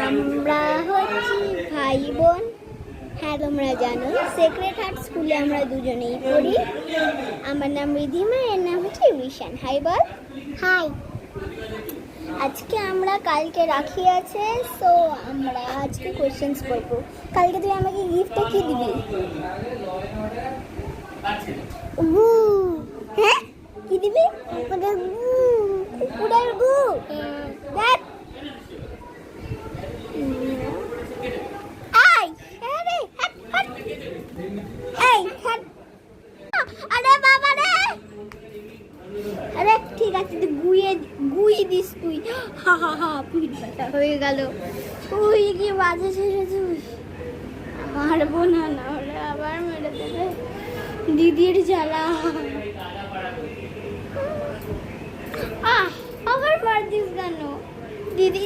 আমরা হচ্ছি ভাই বোন। হ্যাঁ, তোমরা জানো সেক্রেট হার্ট স্কুলে আমরা দুজনেই পড়ি। আমার নাম রিধিমা, এর নাম হচ্ছে রিশান। হাই বল। হাই। আজকে আমরা কালকে রাখি আছে, সো আমরা আজকে কোয়েশ্চেন্স করবো। কালকে তুই আমাকে গিফটে কি দিবি? গু। হ্যাঁ, কি দিবি? কুকুরের গু। দেখ। আরে বাবা রে, আরে ঠিক আছে, তুই গুই দিস তুই। হা হা হা, পিঠ ব্যথা হয়ে গেল। তুই কি বাজে ছেড়েছিস? মারবো না, নাহলে আবার মেরে দেবে দিদির জ্বালা। আবার মারছিস কেন দিদি?